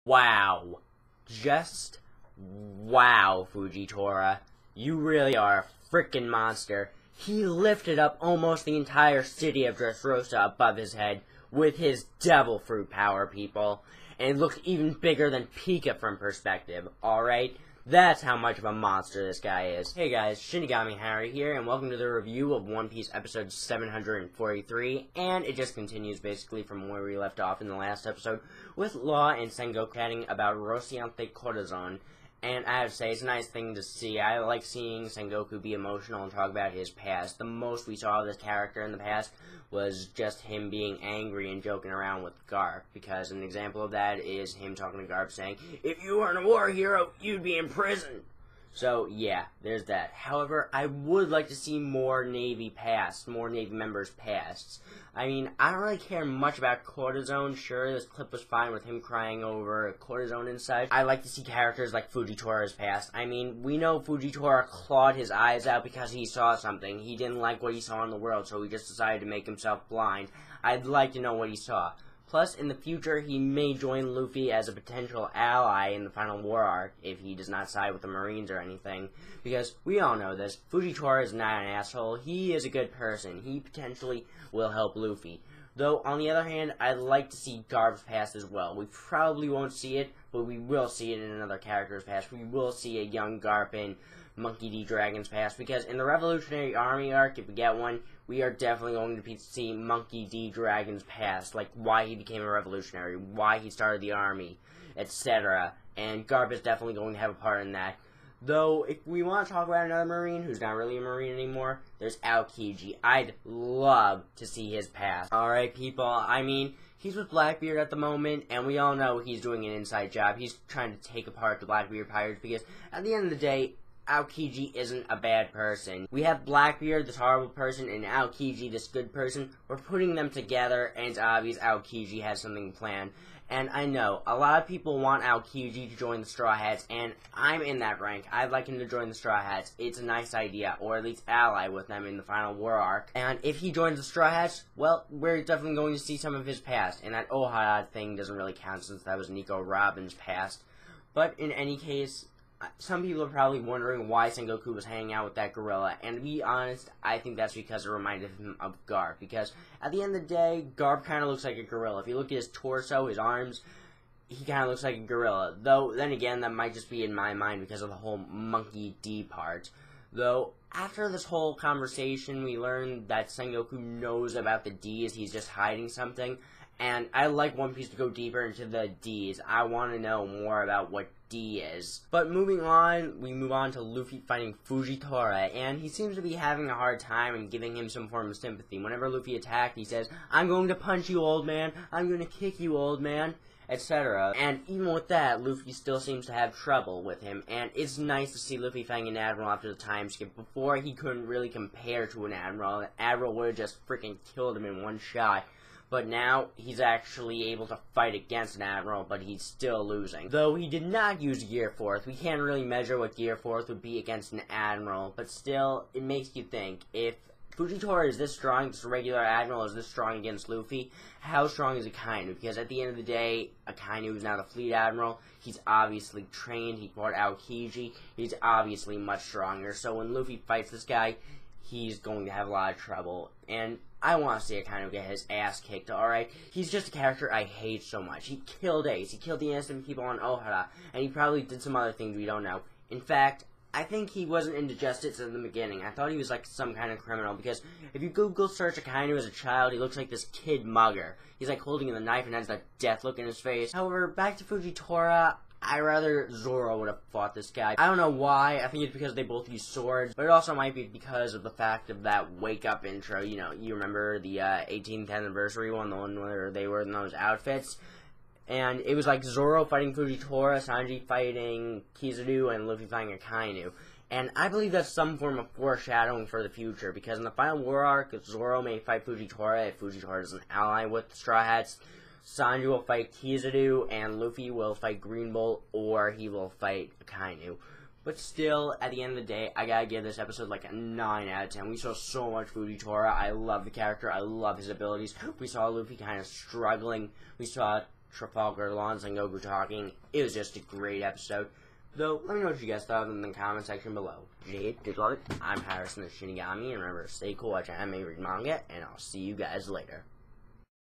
Wow. Just wow, Fujitora. You really are a frickin' monster. He lifted up almost the entire city of Dressrosa above his head with his devil fruit power, people. And it looked even bigger than Pika from perspective, alright? That's how much of a monster this guy is. Hey guys, Shinigami Harry here, and welcome to the review of One Piece episode 743, and it just continues basically from where we left off in the last episode, with Law and Sengoku chatting about Rociante Corazon. And I have to say, it's a nice thing to see. I like seeing Sengoku be emotional and talk about his past. The most we saw of this character in the past was just him being angry and joking around with Garp. Because an example of that is him talking to Garp saying, "If you weren't a war hero, you'd be in prison." So, yeah, there's that. However, I would like to see more Navy pasts, more Navy members' pasts. I mean, I don't really care much about Cortisone. Sure, this clip was fine with him crying over Cortisone and such. I like to see characters like Fujitora's past. I mean, we know Fujitora clawed his eyes out because he saw something. He didn't like what he saw in the world, so he just decided to make himself blind. I'd like to know what he saw. Plus, in the future, he may join Luffy as a potential ally in the final war arc if he does not side with the Marines or anything. Because we all know this, Fujitora is not an asshole. He is a good person. He potentially will help Luffy. Though, on the other hand, I'd like to see Garp's past as well. We probably won't see it, but we will see it in another character's past. We will see a young Garp in Monkey D. Dragon's past, because in the Revolutionary Army arc, if we get one, we are definitely going to see Monkey D. Dragon's past, like why he became a revolutionary, why he started the army, etc. And Garp is definitely going to have a part in that. Though, if we want to talk about another Marine who's not really a Marine anymore, there's Aokiji. I'd love to see his past. Alright, people, I mean, he's with Blackbeard at the moment, and we all know he's doing an inside job. He's trying to take apart the Blackbeard Pirates, because at the end of the day, Aokiji isn't a bad person. We have Blackbeard, this horrible person, and Aokiji, this good person. We're putting them together, and it's obvious Aokiji has something planned. And I know, a lot of people want Aokiji to join the Straw Hats, and I'm in that rank. I'd like him to join the Straw Hats. It's a nice idea, or at least ally with them in the final war arc. And if he joins the Straw Hats, well, we're definitely going to see some of his past. And that Ohara thing doesn't really count since that was Nico Robin's past. But in any case, some people are probably wondering why Sengoku was hanging out with that gorilla, and to be honest, I think that's because it reminded him of Garp, because at the end of the day, Garp kind of looks like a gorilla. If you look at his torso, his arms, he kind of looks like a gorilla. Though, then again, that might just be in my mind because of the whole Monkey D part. Though, after this whole conversation, we learned that Sengoku knows about the D's, he's just hiding something. And I like One Piece to go deeper into the D's. I want to know more about what D is. But moving on, we move on to Luffy fighting Fujitora, and he seems to be having a hard time and giving him some form of sympathy. Whenever Luffy attacked, he says, "I'm going to punch you, old man. I'm going to kick you, old man," etc. And even with that, Luffy still seems to have trouble with him, and it's nice to see Luffy fighting an admiral after the time skip. Before, he couldn't really compare to an admiral. An admiral would have just freaking killed him in one shot. But now, he's actually able to fight against an admiral, but he's still losing. Though he did not use Gear Fourth, we can't really measure what Gear Fourth would be against an admiral, but still, it makes you think, if Fujitora is this strong, this regular admiral is this strong against Luffy, how strong is Akainu? Because at the end of the day, Akainu is now the fleet admiral, he's obviously trained, he fought Aokiji, he's obviously much stronger, so when Luffy fights this guy, he's going to have a lot of trouble, and I want to see Akainu get his ass kicked, alright? He's just a character I hate so much. He killed Ace, he killed the innocent people on Ohara, and he probably did some other things we don't know. In fact, I think he wasn't into justice in the beginning. I thought he was like some kind of criminal, because if you Google search Akainu as a child, he looks like this kid mugger. He's like holding the knife and has that death look in his face. However, back to Fujitora, I rather Zoro would have fought this guy. I don't know why. I think it's because they both use swords, but it also might be because of the fact of that wake up intro. You know, you remember the 18th anniversary one, the one where they were in those outfits, and it was like Zoro fighting Fujitora, Sanji fighting Kizaru, and Luffy fighting Akainu. And I believe that's some form of foreshadowing for the future, because in the final war arc, Zoro may fight Fujitora if Fujitora is an ally with the Straw Hats. Sanji will fight Kizaru, and Luffy will fight Green Bull, or he will fight Akainu. But still, at the end of the day, I gotta give this episode like a 9 out of 10. We saw so much Fujitora. I love the character. I love his abilities. We saw Luffy kind of struggling. We saw Trafalgar Lawn and Goku talking. It was just a great episode. Though, let me know what you guys thought in the comment section below. Jade, good luck. I'm Harrison the Shinigami, and remember, stay cool, watch anime, read manga, and I'll see you guys later.